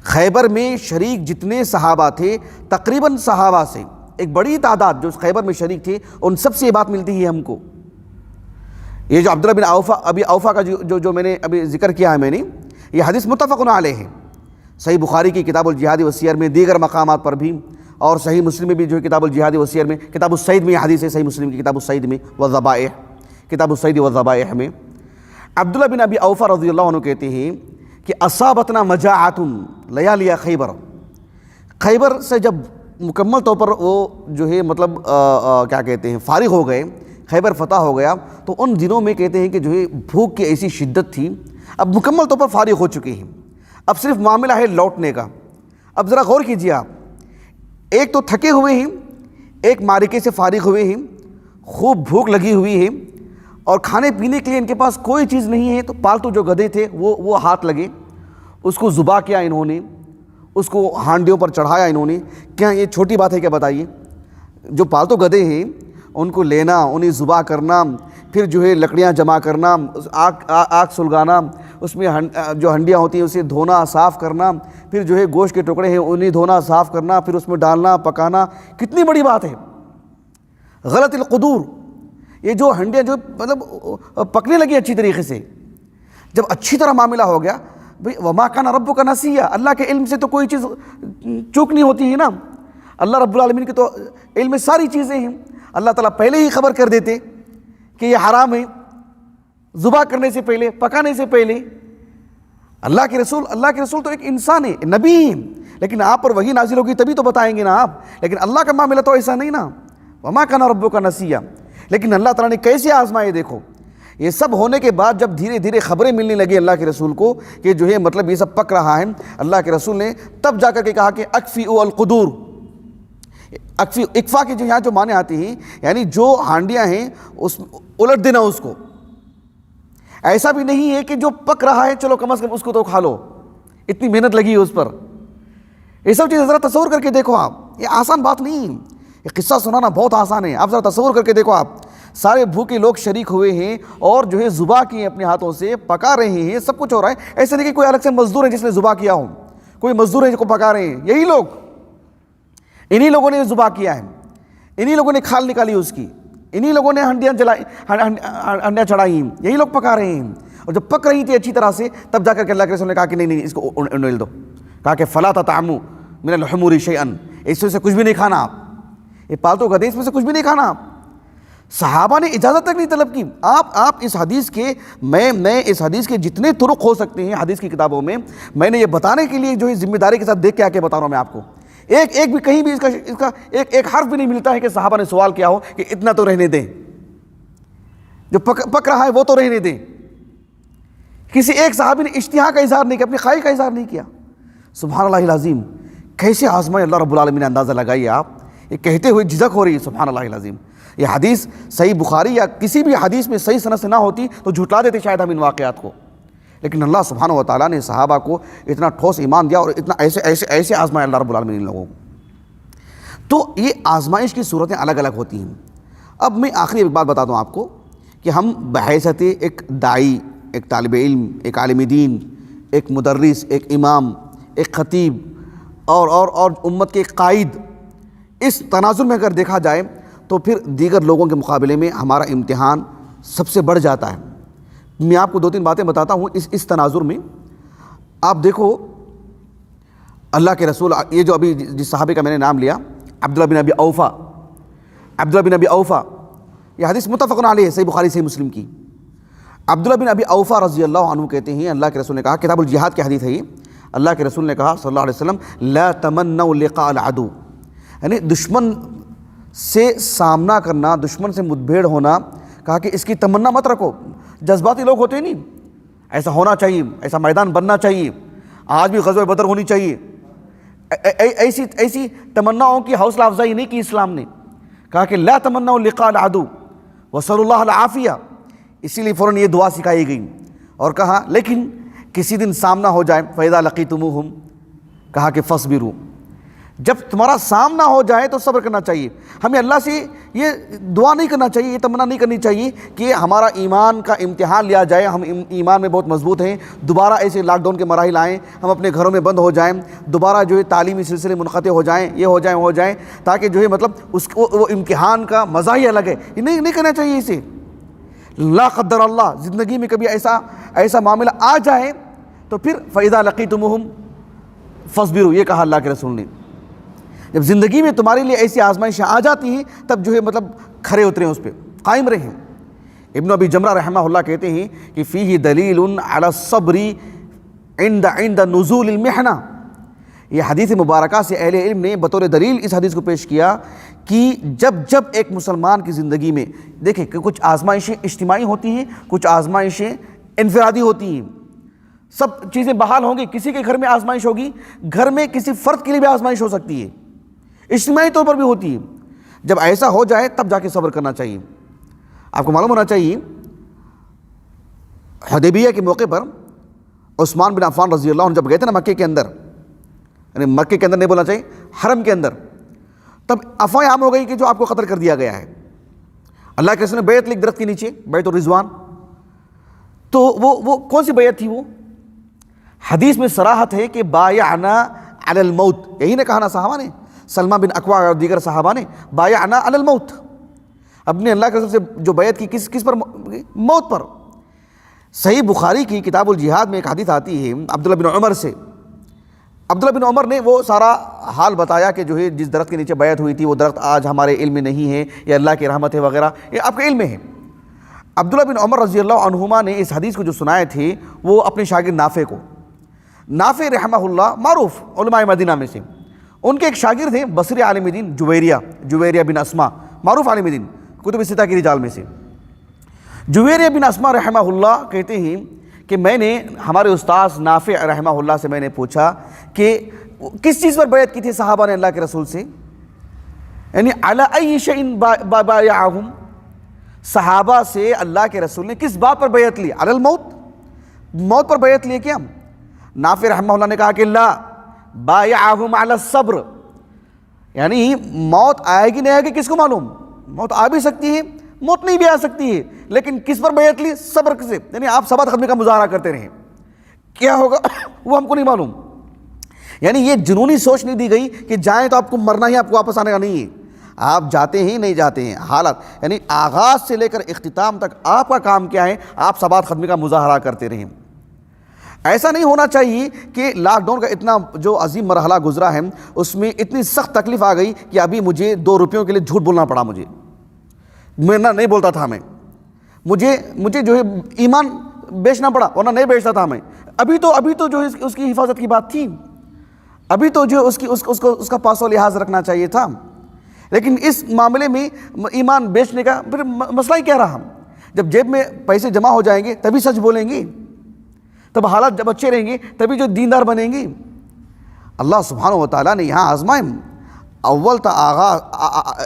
S1: خیبر میں شریک جتنے صحابہ تھے تقریباً صحابہ سے ایک بڑی تعداد جو خیبر میں شریک تھے، ان سب سے یہ بات ملتی ہے ہم کو۔ یہ جو عبداللہ بن ابی اوفا کا جو میں نے ابھی ذکر کیا ہے، میں نے یہ حدیث متفق علیہ ہے، صحیح بخاری کی کتاب الجہاد والسیر میں، دیگر مقامات پر بھی، اور صحیح مسلم میں بھی جو ہے کتاب الجہاد والسیر میں، کتاب الصید میں یہ حدیث ہے، صحیح مسلم کی کتاب الصید میں والذبائح، کتاب الصید والذبائح میں عبداللہ بن ابی اوفا رضی اللہ عنہ کہتے ہیں کہ اصابتنا مجاعۃ لیالی خیبر، خیبر سے جب مکمل طور پر وہ جو ہے مطلب کیا کہتے ہیں فارغ ہو گئے، خیبر فتح ہو گیا، تو ان دنوں میں کہتے ہیں کہ جو ہے بھوک کی ایسی شدت تھی، اب مکمل طور پر فارغ ہو چکے ہیں، اب صرف معاملہ ہے لوٹنے کا۔ اب ذرا غور کیجیے آپ، ایک تو تھکے ہوئے ہیں، ایک معرکے سے فارغ ہوئے ہیں، خوب بھوک لگی ہوئی ہے، اور کھانے پینے کے لیے ان کے پاس کوئی چیز نہیں ہے، تو پالتو جو گدھے تھے وہ ہاتھ لگے، اس کو ذبح کیا انہوں نے، اس کو ہانڈیوں پر چڑھایا انہوں نے۔ کیا یہ چھوٹی بات ہے کیا؟ بتائیے، جو پالتو گدھے ہیں ان کو لینا، انہیں ذبح کرنا، پھر جو ہے لکڑیاں جمع کرنا، آگ سلگانا، اس میں جو ہنڈیاں ہوتی ہیں اسے دھونا صاف کرنا، پھر جو ہے گوشت کے ٹکڑے ہیں انہیں دھونا صاف کرنا، پھر اس میں ڈالنا پکانا، کتنی بڑی بات ہے۔ غلط القدور، یہ جو ہنڈیاں جو مطلب پکنے لگی اچھی طریقے سے، جب اچھی طرح معاملہ ہو گیا، بھئی وما کان ربک نسیا، اللہ کے علم سے تو کوئی چیز چوک نہیں ہوتی ہے نا، اللہ رب العالمین کے تو علم میں ساری چیزیں ہیں، اللہ تعالیٰ پہلے ہی خبر کر دیتے کہ یہ حرام ہے، ذبح کرنے سے پہلے، پکانے سے پہلے۔ اللہ کے رسول تو ایک انسان ہے، نبی ہیں، لیکن آپ پر وحی نازل ہوگی تبھی تو بتائیں گے نا آپ، لیکن اللہ کا معاملہ تو ایسا نہیں نا، وما کان ربک نسیا۔ لیکن اللہ تعالیٰ نے کیسے آزمائے دیکھو، یہ سب ہونے کے بعد جب دھیرے دھیرے خبریں ملنے لگی اللہ کے رسول کو کہ جو ہے مطلب یہ سب پک رہا ہے، اللہ کے رسول نے تب جا کر کے کہا کہ اکفئوا القدور، اکفا کے جو یہاں جو معنی آتے ہیں یعنی جو ہانڈیاں ہیں اس الٹ دینا، اس کو ایسا بھی نہیں ہے کہ جو پک رہا ہے چلو کم از کم اس کو تو کھا لو، اتنی محنت لگی ہے اس پر، یہ سب چیزیں ذرا تصور کر کے دیکھو آپ، یہ آسان بات نہیں ہے، یہ قصہ سنانا بہت آسان ہے، آپ ذرا تصور کر کے دیکھو آپ، سارے بھوکے لوگ شریک ہوئے ہیں اور جو ہے ذبح کیے اپنے ہاتھوں سے، پکا رہے ہیں، سب کچھ ہو رہا ہے، ایسے نہیں کہ کوئی الگ سے مزدور ہے جس نے ذبح کیا ہو، کوئی مزدور ہے جس کو پکا رہے ہیں، یہی لوگ، انہی لوگوں نے ذبح کیا ہے، انہی لوگوں نے کھال نکالی اس کی، انہی لوگوں نے ہنڈیاں چڑھائی ہیں، یہی لوگ پکا رہے ہیں، اور جب پک رہی تھی اچھی طرح سے تب جا کر کے اللہ کے رسول نے کہا کہ نہیں اس کو انڈیل دو، کہا کہ فلا تطعموا من الحمور شیئا، اس میں سے کچھ بھی نہیں کھانا آپ، یہ پالتو گدھے اس میں سے کچھ بھی نہیں کھانا آپ۔ صحابہ نے اجازت تک نہیں طلب کی، آپ اس حدیث کے میں اس حدیث کے جتنے طرق ہو سکتے ہیں حدیث کی کتابوں میں نے یہ بتانے کے لیے جو ہے ذمہ داری کے ساتھ دیکھ کے آ کے بتا رہا ہوں میں آپ کو، ایک بھی کہیں بھی اس کا ایک حرف بھی نہیں ملتا ہے کہ صحابہ نے سوال کیا ہو کہ اتنا تو رہنے دیں، جو پک رہا ہے وہ تو رہنے دیں، کسی ایک صحابی نے اشتہا کا اظہار نہیں کیا، اپنی خواہش کا اظہار نہیں کیا۔ سبحان اللہ العظیم، کیسے آزمائے اللہ رب العالمین نے، اندازہ لگائیے آپ، یہ کہتے ہوئے جھجک ہو رہی ہے، سبحان اللہ العظیم۔ یہ حدیث صحیح بخاری یا کسی بھی حدیث میں صحیح سند سے نہ ہوتی تو جھٹلا دیتے شاید ہم ان واقعات کو، لیکن اللہ سبحانہ و تعالیٰ نے صحابہ کو اتنا ٹھوس ایمان دیا اور اتنا ایسے آزمائے اللہ رب العالمین ان لوگوں کو۔ تو یہ آزمائش کی صورتیں الگ الگ ہوتی ہیں۔ اب میں آخری ایک بات بتا دوں آپ کو کہ ہم بحیثیت ایک داعی، ایک طالب علم، ایک عالم دین، ایک مدرس، ایک امام، ایک خطیب اور امت کے ایک قائد، اس تناظر میں اگر دیکھا جائے تو پھر دیگر لوگوں کے مقابلے میں ہمارا امتحان سب سے بڑھ جاتا ہے۔ میں آپ کو 2-3 باتیں بتاتا ہوں اس تناظر میں۔ آپ دیکھو اللہ کے رسول، یہ جو ابھی جس صحابی کا میں نے نام لیا، عبداللہ بن ابی اوفا، یہ حدیث متفق علیہ ہے، صحیح بخاری صحیح مسلم کی۔ عبداللہ بن ابی اوفا رضی اللہ عنہ کہتے ہیں اللہ کے رسول نے کہا، کتاب الجہاد کی حدیث ہے یہ، اللہ کے رسول نے کہا صلی اللہ علیہ وسلم، لا تمنوا لقاء العدو، یعنی دشمن سے سامنا کرنا، دشمن سے مدبھیڑ ہونا، کہا کہ اس کی تمنا مت رکھو۔ جذباتی لوگ ہوتے ہیں نہیں، ایسا ہونا چاہیے، ایسا میدان بننا چاہیے، آج بھی غزوہ بدر ہونی چاہیے، ایسی تمناؤں کی حوصلہ افزائی نہیں کی اسلام نے، کہا کہ لا تمنوا لقاء العدو وصلوا اللہ العافیہ، اسی لیے فوراً یہ دعا سکھائی گئی، اور کہا لیکن کسی دن سامنا ہو جائے، فَإِذَا لَقِيتُمُوهُمْ، کہا کہ فَاصْبِرُوا، جب تمہارا سامنا ہو جائے تو صبر کرنا چاہیے۔ ہمیں اللہ سے یہ دعا نہیں کرنا چاہیے، یہ تمنا نہیں کرنی چاہیے کہ ہمارا ایمان کا امتحان لیا جائے، ہم ایمان میں بہت مضبوط ہیں، دوبارہ ایسے لاک ڈاؤن کے مراحل آئیں، ہم اپنے گھروں میں بند ہو جائیں، دوبارہ جو ہے تعلیمی سلسلے منقطع ہو جائیں، یہ ہو جائیں تاکہ جو ہے مطلب اس کو وہ امتحان کا مزہ ہی الگ ہے، یہ نہیں کرنا چاہیے اسے۔ لا قدر اللہ، زندگی میں کبھی ایسا معاملہ آ جائے تو پھر فَإِذَا لَقِيتُمُوهُمْ فَاصْبِرُوا، یہ کہا اللہ کے رسول نے، جب زندگی میں تمہارے لیے ایسی آزمائشیں آ جاتی ہیں تب جو ہے مطلب کھڑے اتریں، اس پہ قائم رہیں۔ ابن ابی جمرہ رحمہ اللہ کہتے ہیں کہ فیہ دلیل علی الصبر عند نزول المحنہ، یہ حدیث مبارکہ سے اہل علم نے بطور دلیل اس حدیث کو پیش کیا کہ جب ایک مسلمان کی زندگی میں دیکھیں کہ کچھ آزمائشیں اجتماعی ہوتی ہیں، کچھ آزمائشیں انفرادی ہوتی ہیں، سب چیزیں بحال ہوں گی، کسی کے گھر میں آزمائش ہوگی، گھر میں کسی فرد کے لیے بھی آزمائش ہو سکتی ہے، اجتماعی طور پر بھی ہوتی ہے۔ جب ایسا ہو جائے تب جا کے صبر کرنا چاہیے۔ آپ کو معلوم ہونا چاہیے حدیبیہ کے موقع پر عثمان بن عفان رضی اللہ عنہ جب گئے تھے نا مکے کے اندر، یعنی مکے کے اندر نہیں بولنا چاہیے، حرم کے اندر، تب افواہیں عام ہو گئی کہ جو آپ کو قتل کر دیا گیا ہے۔ اللہ کے رسول نے بیعت لکھ درخت کے نیچے، بیعت الرضوان، تو وہ کون سی بیعت تھی؟ وہ حدیث میں صراحت ہے کہ بایعنا علی الموت، یہی نے کہا نا صحابہ نے، سلمہ بن اکوع اور دیگر صحابہ نے، بایعنا علی الموت، اپنے اللہ کے رسول سے جو بیعت کی کس پر؟ موت پر۔ صحیح بخاری کی کتاب الجہاد میں ایک حدیث آتی ہے عبداللہ بن عمر سے. عبداللہ بن عمر نے وہ سارا حال بتایا کہ جو ہے جس درخت کے نیچے بیعت ہوئی تھی وہ درخت آج ہمارے علم میں نہیں ہے، یہ اللہ کی رحمت ہے وغیرہ، یہ آپ کے علم میں ہے. عبداللہ بن عمر رضی اللہ عنہما نے اس حدیث کو جو سنائے تھے وہ اپنے شاگرد نافع کو. نافع رحمہ اللہ معروف علماء مدینہ میں سے، ان کے ایک شاگرد ہیں بصری عالم دین جویریہ بن اسما، معروف عالم دین، کتب ستہ کی رجال میں سے. جویریہ بن اسما رحمہ اللہ کہتے ہیں کہ میں نے ہمارے استاذ نافع رحمہ اللہ سے میں نے پوچھا کہ کس چیز پر بیعت کی تھی صحابہ نے اللہ کے رسول سے، یعنی علی ای شیء بایعہم، صحابہ سے اللہ کے رسول نے کس بات پر بیعت لی؟ علی الموت، موت پر بیعت لی کیا؟ نافع رحمہ اللہ نے کہا کہ لا، بایعہم علی الصبر، یعنی موت آئے گی نہیں آئے گی کس کو معلوم، موت آ بھی سکتی ہے موت نہیں بھی آ سکتی ہے، لیکن کس پر بیعت لی؟ صبر سے، یعنی آپ ثبات قدمی کا مظاہرہ کرتے رہیں، کیا ہوگا وہ ہم کو نہیں معلوم. یعنی یہ جنونی سوچ نہیں دی گئی کہ جائیں تو آپ کو مرنا ہی، آپ کو واپس آنے کا نہیں ہے، آپ جاتے ہیں نہیں جاتے ہیں، حالت یعنی آغاز سے لے کر اختتام تک آپ کا کام کیا ہے؟ آپ ثبات قدمی کا مظاہرہ کرتے رہیں. ایسا نہیں ہونا چاہیے کہ لاک ڈاؤن کا اتنا جو عظیم مرحلہ گزرا ہے اس میں اتنی سخت تکلیف آ گئی کہ ابھی مجھے 2 روپیوں کے لیے جھوٹ بولنا پڑا، میں نہیں بولتا تھا، مجھے جو ہے ایمان بیچنا پڑا ورنہ نہیں بیچتا تھا میں. ابھی تو جو ہے اس کی حفاظت کی بات تھی، ابھی تو جو اس کا پاس و لحاظ رکھنا چاہیے تھا، لیکن اس معاملے میں ایمان بیچنے کا پھر مسئلہ ہی کیا رہا؟ جب جیب میں پیسے جمع ہو جائیں گے تبھی سچ بولیں گے، تب حالات جب اچھے رہیں گے تبھی جو دیندار بنیں گے. اللہ سبحانہ و تعالیٰ نے یہاں آزمائیں، اول تا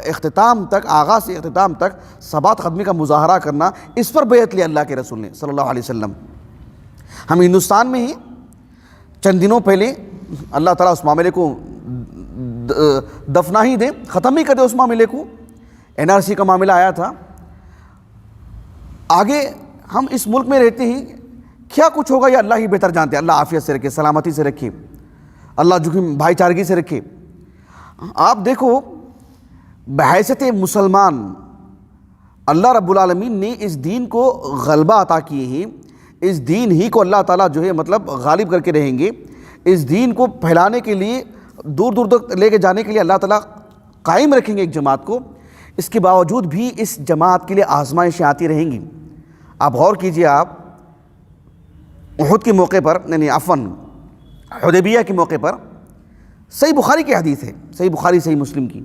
S1: اختتام تک، آغاز سے اختتام تک ثبات قدمی کا مظاہرہ کرنا، اس پر بیعت لی اللہ کے رسول نے صلی اللہ علیہ وسلم. ہم ہندوستان میں ہی چند دنوں پہلے اللہ تعالیٰ اس معاملے کو دفنا ہی دے، ختم ہی کر دے اس معاملے کو، NRC کا معاملہ آیا تھا. آگے ہم اس ملک میں رہتے ہیں، کیا کچھ ہوگا یہ اللہ ہی بہتر جانتے ہیں. اللہ عافیت سے رکھے، سلامتی سے رکھے، اللہ جو کہ بھائی چارگی سے رکھے. آپ دیکھو بحیثیت مسلمان اللہ رب العالمین نے اس دین کو غلبہ عطا کیے ہیں، اس دین ہی کو اللہ تعالیٰ جو ہے مطلب غالب کر کے رہیں گے. اس دین کو پھیلانے کے لیے دور دور تک لے کے جانے کے لیے اللہ تعالیٰ قائم رکھیں گے ایک جماعت کو. اس کے باوجود بھی اس جماعت کے لیے آزمائشیں آتی رہیں گی. آپ غور کیجئے، آپ احد کے موقع پر، یعنی عفواً حدیبیہ کے موقع پر، صحیح بخاری کی حدیث ہے، صحیح بخاری صحیح مسلم کی،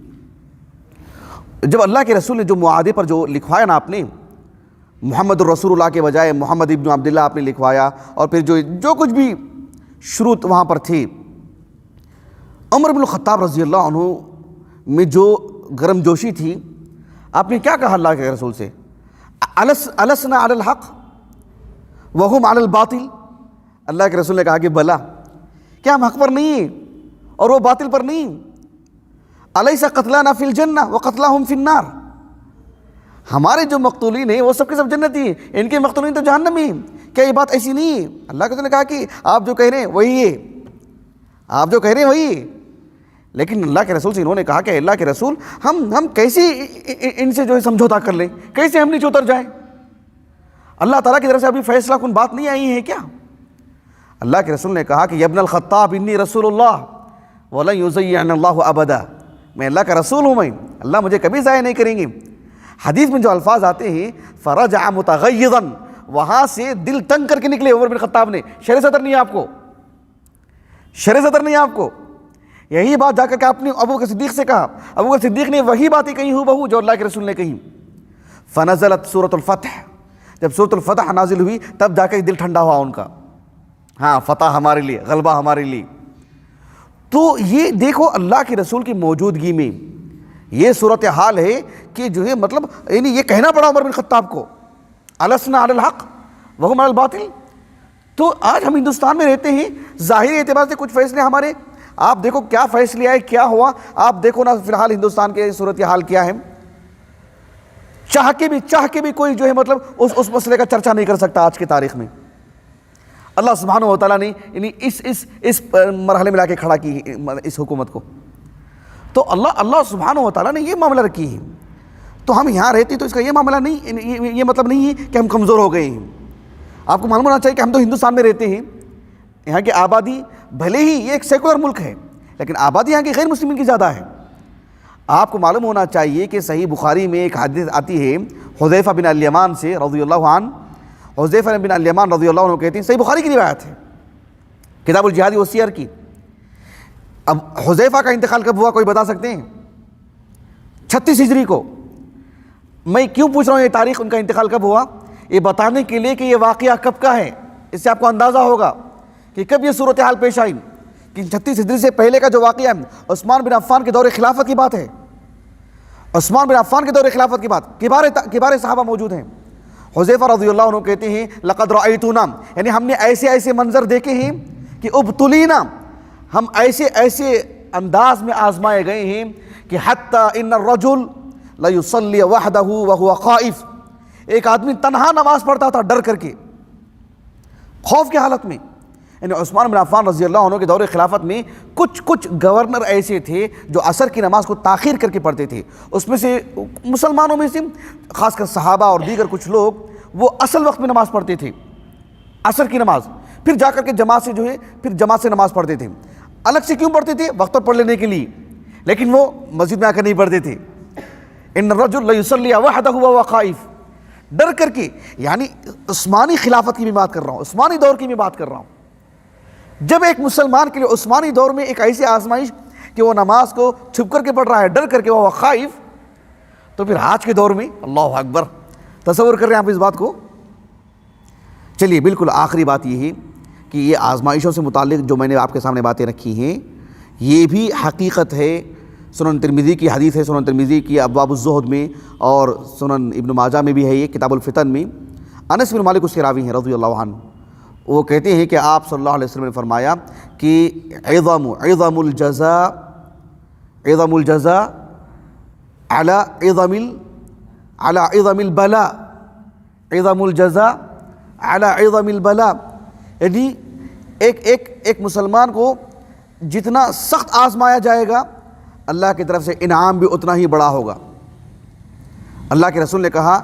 S1: جب اللہ کے رسول نے جو معاہدے پر جو لکھوایا نا، آپ نے محمد الرسول اللہ کے بجائے محمد ابن عبداللہ آپ نے لکھوایا، اور پھر جو کچھ بھی شروط وہاں پر تھے، عمر بن الخطاب رضی اللہ عنہ میں جو گرم جوشی تھی، آپ نے کیا کہا اللہ کے رسول سے؟ السنا علی الحق وہم علی الباطل. اللہ کے رسول نے کہا کہ بلا، کیا ہم حق پر نہیں ہیں اور وہ باطل پر نہیں؟ الیس قتلانا فی الجنہ وقتلاہم فی النار، ہمارے جو مقتولین ہیں وہ سب کے سب جنتی ہیں، ان کے مقتولین تو جہنمی ہیں. کیا یہ بات ایسی نہیں ہے؟ اللہ کے رسول نے کہا کہ آپ جو کہہ رہے ہیں وہی ہے، آپ جو کہہ رہے ہیں وہی ہے. لیکن اللہ کے رسول سے انہوں نے کہا کہ اللہ کے رسول ہم کیسے ان سے جو ہے سمجھوتا کر لیں، کیسے ہم نیچے اتر جائیں؟ اللہ تعالیٰ کی طرف سے ابھی فیصلہ کن بات نہیں آئی ہے کیا؟ اللہ کے رسول نے کہا کہ یا ابن الخطاب انی رسول اللہ ولن یضیعن اللہ ابدا، میں اللہ کا رسول ہوں، میں اللہ مجھے کبھی ضائع نہیں کریں گے. حدیث میں جو الفاظ آتے ہیں فرجع متغیظا، وہاں سے دل تنگ کر کے نکلے عمر بن خطاب نے. شرح صدر نہیں ہے آپ کو، شرح صدر نہیں ہے آپ کو. یہی بات جا کر کے آپ نے ابو بکر صدیق سے کہا، ابو بکر صدیق نے وہی باتیں کہی ہو بہو جو اللہ کے رسول نے کہی. فنزلت سورۃ الفتح، جب سورۃ الفتح نازل ہوئی تب جا کے دل ٹھنڈا ہوا ان کا، ہاں فتح ہمارے لیے، غلبہ ہمارے لیے. تو یہ دیکھو اللہ کے رسول کی موجودگی میں یہ صورتحال ہے کہ جو ہے مطلب یعنی یہ کہنا پڑا عمر بن خطاب کو السنا علی الحق وہم علی الباطل. تو آج ہم ہندوستان میں رہتے ہیں، ظاہری اعتبار سے کچھ فیصلے ہمارے، آپ دیکھو کیا فیصلے آئے، کیا ہوا. آپ دیکھو نا فی الحال ہندوستان کے صورتحال کیا ہے. چاہ کے بھی کوئی جو ہے مطلب اس مسئلے کا چرچا نہیں کر سکتا آج کی تاریخ میں. اللہ سبحانہ و تعالیٰ نے یعنی اس مرحلے میں لا کے کھڑا کی اس حکومت کو. تو اللہ سبحانہ و تعالیٰ نے یہ معاملہ رکھی ہے. تو ہم یہاں رہتے تو اس کا یہ معاملہ نہیں، یہ مطلب نہیں ہے کہ ہم کمزور ہو گئے ہیں. آپ کو معلوم ہونا چاہیے کہ ہم تو ہندوستان میں رہتے ہیں، یہاں کی آبادی بھلے ہی یہ ایک سیکولر ملک ہے لیکن آبادی یہاں کی غیر مسلمین کی زیادہ ہے۔ آپ کو معلوم ہونا چاہیے کہ صحیح بخاری میں ایک حدیث آتی ہے حذیفہ بن الیمان سے رضی اللہ عنہ، حذیفہ بن الیمان رضی اللہ عنہ کہتے ہیں، صحیح بخاری کی روایت ہے کتاب الجہاد والسیر کی۔ اب حذیفہ کا انتقال کب ہوا کوئی بتا سکتے ہیں؟ 36 ہجری کو۔ میں کیوں پوچھ رہا ہوں یہ تاریخ ان کا انتقال کب ہوا؟ یہ بتانے کے لیے کہ یہ واقعہ کب کا ہے، اس سے آپ کو اندازہ ہوگا کہ کب یہ صورتحال پیش آئی۔ کہ 36 ہجری سے پہلے کا جو واقعہ ہے عثمان بن عفان کے دور خلافت کی بات ہے، عثمان بن عفان کے دور خلافت کی بات، کبار صحابہ موجود ہیں۔ حذیفہ رضی اللہ عنہ کہتے ہیں لقد رأیتنا، یعنی ہم نے ایسے ایسے منظر دیکھے ہیں کہ ابتلینا، ہم ایسے ایسے انداز میں آزمائے گئے ہیں کہ حتی ان الرجل لیصلی وحدہ وہو خائف، ایک آدمی تنہا نماز پڑھتا تھا ڈر کر کے، خوف کی حالت میں۔ یعنی عثمان بن عفان رضی اللہ عنہ کے دور خلافت میں کچھ گورنر ایسے تھے جو عصر کی نماز کو تاخیر کر کے پڑھتے تھے، اس میں سے مسلمانوں میں سے خاص کر صحابہ اور دیگر کچھ لوگ وہ اصل وقت میں نماز پڑھتے تھے، عصر کی نماز، پھر جا کر کے جماعت سے پھر جماعت سے نماز پڑھتے تھے۔ الگ سے کیوں پڑھتے تھے؟ وقت پر پڑھ لینے کے لیے، لیکن وہ مسجد میں آ کر نہیں پڑھتے تھے۔ ان الرجل لیصلی وحدہ وہو خائف، ڈر کر کے۔ یعنی عثمانی خلافت کی بھی بات کر رہا ہوں، عثمانی دور کی بھی بات کر رہا ہوں۔ جب ایک مسلمان کے لیے عثمانی دور میں ایک ایسی آزمائش کہ وہ نماز کو چھپ کر کے پڑھ رہا ہے ڈر کر کے وہ خائف، تو پھر آج کے دور میں اللہ اکبر، تصور کر رہے ہیں آپ اس بات کو؟ چلیے بالکل آخری بات یہ ہے کہ یہ آزمائشوں سے متعلق جو میں نے آپ کے سامنے باتیں رکھی ہیں یہ بھی حقیقت ہے۔ سنن ترمذی کی حدیث ہے، سنن ترمذی کی ابواب الزہد میں، اور سنن ابن ماجہ میں بھی ہے یہ کتاب الفتن میں۔ انس بن مالک اس کے راوی ہیں رضی اللہ عنہ، وہ کہتے ہیں کہ آپ صلی اللہ علیہ وسلم نے فرمایا کہ عظم الجزاء على عظم البلاء، عظم الجزاء على عظم البلاء، یعنی ایک مسلمان کو جتنا سخت آزمایا جائے گا اللہ کی طرف سے انعام بھی اتنا ہی بڑا ہوگا۔ اللہ کے رسول نے کہا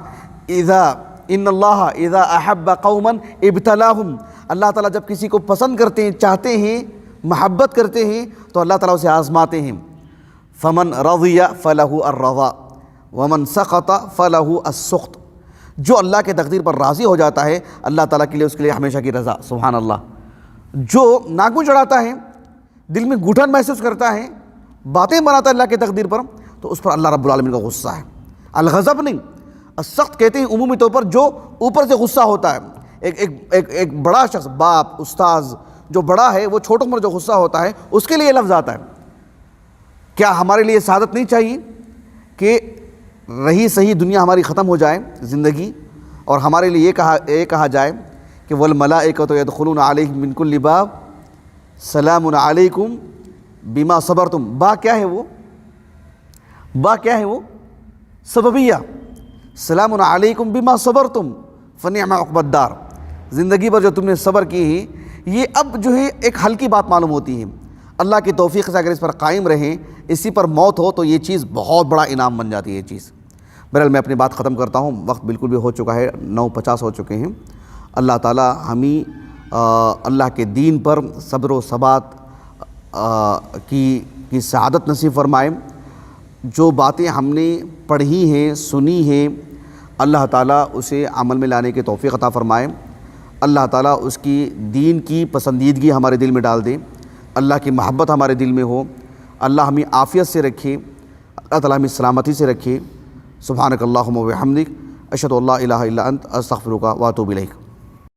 S1: ان اللہ اذا احب قوما ابتلاہم، اللہ تعالیٰ جب کسی کو پسند کرتے ہیں، چاہتے ہیں، محبت کرتے ہیں تو اللہ تعالیٰ اسے آزماتے ہیں۔ فمن رضی فلہ الرضا ومن سخط فلہ السخط، جو اللہ کے تقدیر پر راضی ہو جاتا ہے اللہ تعالیٰ کے لیے اس کے لیے ہمیشہ کی رضا۔ سبحان اللہ۔ جو ناگو چڑھاتا ہے، دل میں گھٹن محسوس کرتا ہے، باتیں بناتا ہے اللہ کی تقدیر پر، تو اس پر اللہ رب العالمین کا غصہ ہے۔ الغضب نہیں، السخط کہتے ہیں عمومی طور پر جو اوپر سے غصہ ہوتا ہے۔ ایک بڑا شخص، باپ، استاذ جو بڑا ہے، وہ چھوٹوں پر جو غصہ ہوتا ہے اس کے لیے یہ لفظ آتا ہے۔ کیا ہمارے لیے سعادت نہیں چاہیے کہ رہی صحیح دنیا ہماری ختم ہو جائے زندگی، اور ہمارے لیے یہ کہا جائے کہ والملائکۃ یدخلون علیہم من کل باب سلام علیکم بما صبرتم۔ با کیا ہے وہ سببیہ، سلام علیکم بما صبرتم فنعم عقبی الدار، زندگی پر جو تم نے صبر کی ہے، یہ اب جو ہے ایک ہلکی بات معلوم ہوتی ہے۔ اللہ کی توفیق سے اگر اس پر قائم رہیں، اسی پر موت ہو، تو یہ چیز بہت بڑا انعام بن جاتی ہے یہ چیز۔ بہرحال میں اپنی بات ختم کرتا ہوں، وقت بالکل بھی ہو چکا ہے، 9:50 ہو چکے ہیں۔ اللہ تعالی ہمیں اللہ کے دین پر صبر و ثبات کی سعادت نصیب فرمائے۔ جو باتیں ہم نے پڑھی ہیں، سنی ہیں، اللہ تعالیٰ اسے عمل میں لانے کی توفیق عطا فرمائے۔ اللہ تعالیٰ اس کی دین کی پسندیدگی ہمارے دل میں ڈال دے، اللہ کی محبت ہمارے دل میں ہو، اللہ ہمیں عافیت سے رکھے، اللہ تعالیٰ ہمیں سلامتی سے رکھے۔ سبحانک اللہم و بحمدک، اشہد ان لا الہ الا انت، استغفرک و اتوب الیک۔